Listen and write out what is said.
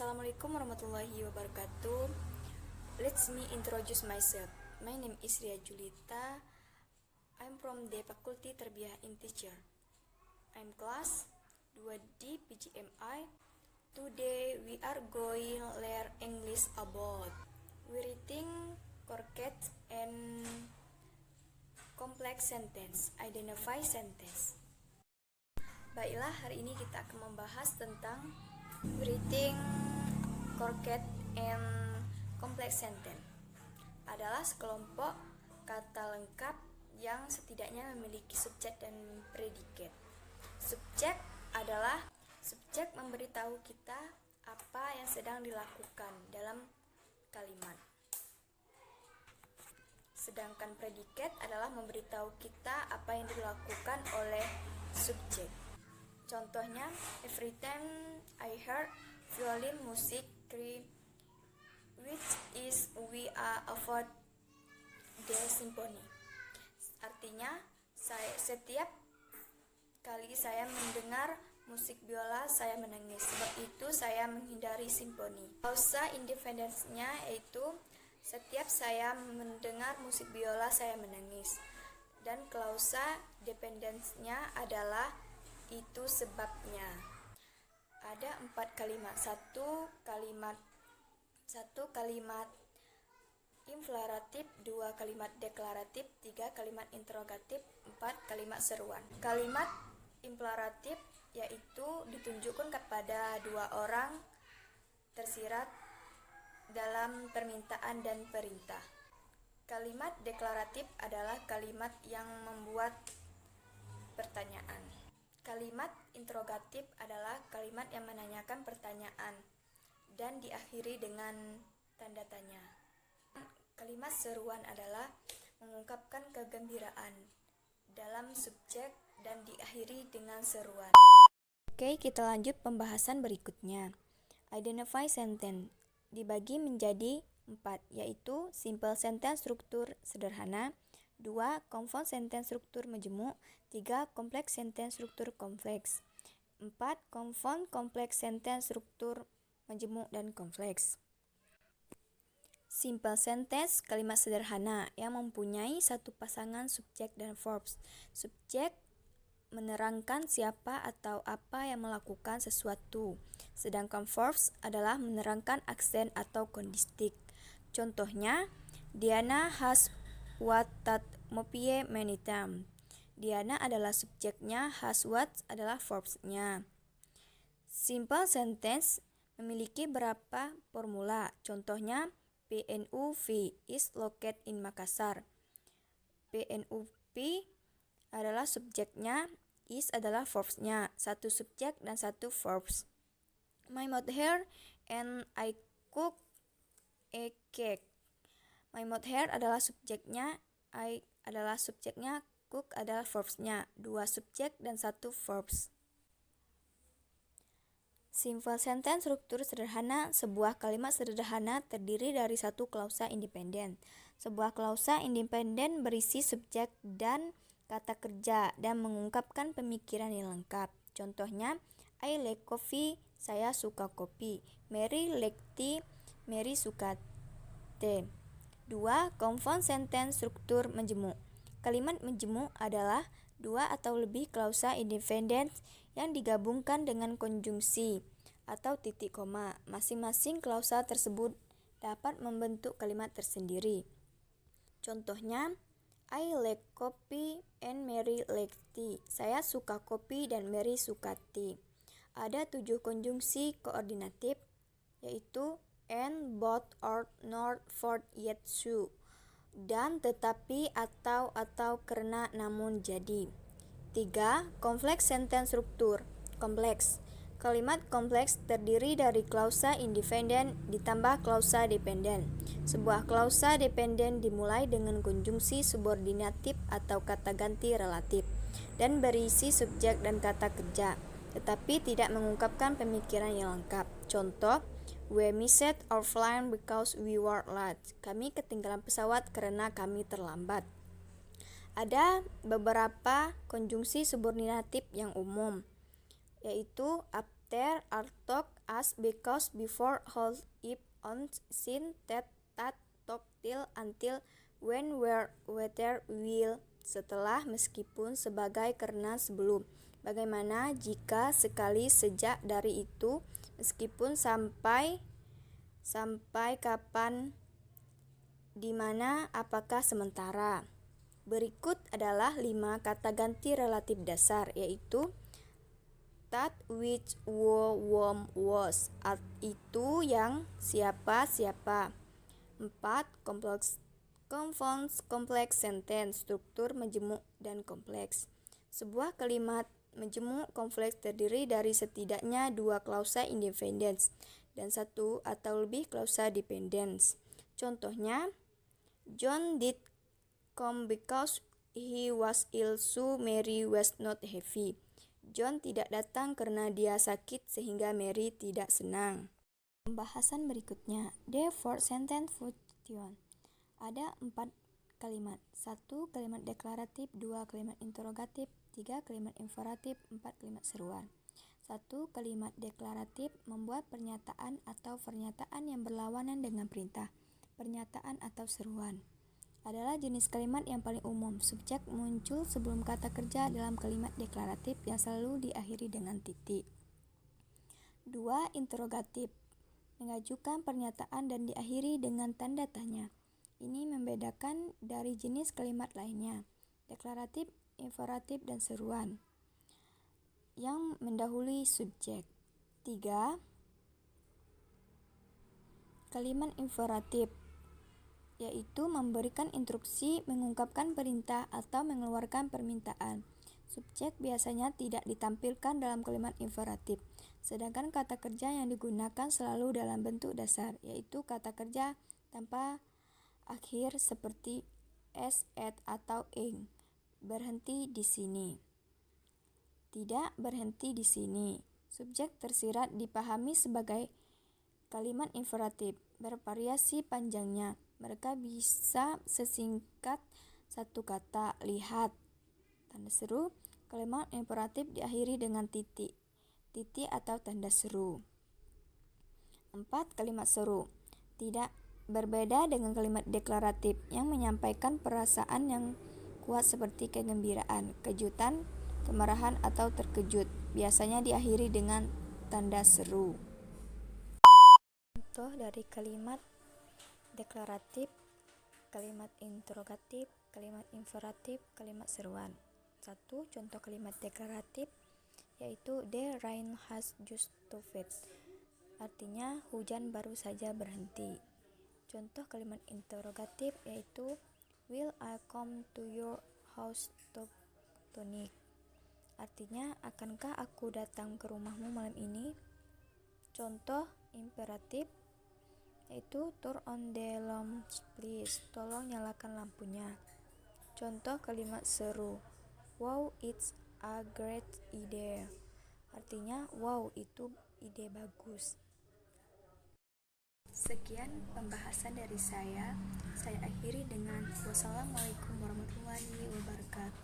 Assalamualaikum warahmatullahi wabarakatuh. Let me introduce myself. My name is Ria Julita. I'm from the Faculty Tarbiyah and Teacher. I'm class 2D PGMI. Today we are going learn English about writing correct and complex sentence. Identify sentence. Baiklah, hari ini kita akan membahas tentang writing correct and complex sentence. Adalah sekelompok kata lengkap yang setidaknya memiliki subjek dan predikat. Subjek adalah subjek memberitahu kita apa yang sedang dilakukan dalam kalimat. Sedangkan predikat adalah memberitahu kita apa yang dilakukan oleh subjek. Contohnya, every time I heard violin music cry, which is we are about the symphony. Artinya, setiap kali saya mendengar musik biola, saya menangis. Sebab itu saya menghindari simfoni. Klausa independence-nya yaitu setiap saya mendengar musik biola, saya menangis. Dan klausa dependence-nya adalah itu sebabnya. Ada 4 kalimat. Satu kalimat imperatif, 2 kalimat deklaratif, 3 kalimat interrogatif, 4 kalimat seruan. Kalimat imperatif yaitu ditunjukkan kepada 2 orang tersirat dalam permintaan dan perintah. Kalimat deklaratif adalah kalimat yang membuat pertanyaan. Kalimat interrogatif adalah kalimat yang menanyakan pertanyaan dan diakhiri dengan tanda tanya. Kalimat seruan adalah mengungkapkan kegembiraan dalam subjek dan diakhiri dengan seruan. Oke, kita lanjut pembahasan berikutnya. Identify sentence dibagi menjadi 4, yaitu simple sentence struktur sederhana, 2. Compound sentence struktur majemuk, 3. Complex sentence struktur kompleks, 4. Compound complex sentence struktur majemuk dan kompleks. Simple sentence kalimat sederhana yang mempunyai satu pasangan subjek dan verbs. Subjek menerangkan siapa atau apa yang melakukan sesuatu, sedangkan verbs adalah menerangkan aksen atau kondistik. Contohnya, Diana has watched movie many times. Diana adalah subjeknya, has watched adalah verbsnya. Simple sentence memiliki beberapa formula. Contohnya, PNUV is located in Makassar. PNUV adalah subjeknya, is adalah verbsnya, satu subjek dan satu verbs. My mother and I cook a cake. My mother adalah subjeknya, I adalah subjeknya, cook adalah verbsnya, 2 subjek dan 1 verbs. Simple sentence struktur sederhana. Sebuah kalimat sederhana terdiri dari satu klausa independen. Sebuah klausa independen berisi subjek dan kata kerja dan mengungkapkan pemikiran yang lengkap. Contohnya, I like coffee, saya suka kopi. Mary like tea, Mary suka teh. 2. Compound sentence struktur majemuk. Kalimat majemuk adalah 2 atau lebih klausa independen yang digabungkan dengan konjungsi atau titik koma. Masing-masing klausa tersebut dapat membentuk kalimat tersendiri. Contohnya, I like coffee and Mary like tea. Saya suka kopi dan Mary suka tea. Ada 7 konjungsi koordinatif, yaitu and, both, or, nor, for, yet, so, dan tetapi, atau, karena, namun, jadi. 3. Kompleks sentence struktur kompleks. Kalimat kompleks terdiri dari klausa independen ditambah klausa dependen. Sebuah klausa dependen dimulai dengan konjungsi subordinatif atau kata ganti relatif dan berisi subjek dan kata kerja, tetapi tidak mengungkapkan pemikiran yang lengkap. Contoh, we missed our flight because we were late. Kami ketinggalan pesawat karena kami terlambat. Ada beberapa konjungsi subordinatif yang umum, yaitu after, after, us because before hold it on sin that talk till until when whether will setelah meskipun sebagai karena sebelum. Bagaimana jika sekali sejak dari itu meskipun sampai kapan di mana apakah sementara. Berikut adalah 5 kata ganti relatif dasar yaitu that which whom was itu yang siapa 4 kompleks sentence struktur majemuk dan kompleks. Sebuah kalimat majemuk kompleks terdiri dari setidaknya 2 klausa independence dan 1 atau lebih klausa dependence. Contohnya, John did come because he was ill so Mary was not happy. John tidak datang karena dia sakit sehingga Mary tidak senang. Pembahasan berikutnya, the fourth sentence function. Ada 4 kalimat. 1 kalimat deklaratif, 2 kalimat interrogatif, 3 kalimat imperatif, 4 kalimat seruan. 1 kalimat deklaratif membuat pernyataan atau pernyataan yang berlawanan dengan perintah. Pernyataan atau seruan adalah jenis kalimat yang paling umum. Subjek muncul sebelum kata kerja dalam kalimat deklaratif yang selalu diakhiri dengan titik. 2 interrogatif mengajukan pernyataan dan diakhiri dengan tanda tanya. Ini membedakan dari jenis kalimat lainnya, deklaratif, imperatif, dan seruan, yang mendahului subjek. 3 kalimat imperatif, yaitu memberikan instruksi, mengungkapkan perintah, atau mengeluarkan permintaan. Subjek biasanya tidak ditampilkan dalam kalimat imperatif, sedangkan kata kerja yang digunakan selalu dalam bentuk dasar, yaitu kata kerja tanpa akhir seperti s, at, atau ing. Berhenti di sini. Tidak berhenti di sini. Subjek tersirat dipahami sebagai kalimat imperatif, bervariasi panjangnya. Mereka bisa sesingkat 1 kata, lihat, tanda seru. Kalimat imperatif diakhiri dengan titik atau tanda seru. 4 kalimat seru. Tidak berbeda dengan kalimat deklaratif yang menyampaikan perasaan yang kuat seperti kegembiraan, kejutan, kemarahan, atau terkejut. Biasanya diakhiri dengan tanda seru. Contoh dari kalimat deklaratif, kalimat interrogatif, kalimat imperatif, kalimat seruan. 1. Contoh kalimat deklaratif yaitu the rain has just stopped. Artinya hujan baru saja berhenti. Contoh kalimat interrogatif yaitu will I come to your house tonight? Artinya akankah aku datang ke rumahmu malam ini? Contoh imperatif yaitu turn on the lamps please. Tolong nyalakan lampunya. Contoh kalimat seru, wow it's a great idea. Artinya wow itu ide bagus. Sekian pembahasan dari saya akhiri dengan wassalamualaikum warahmatullahi wabarakatuh.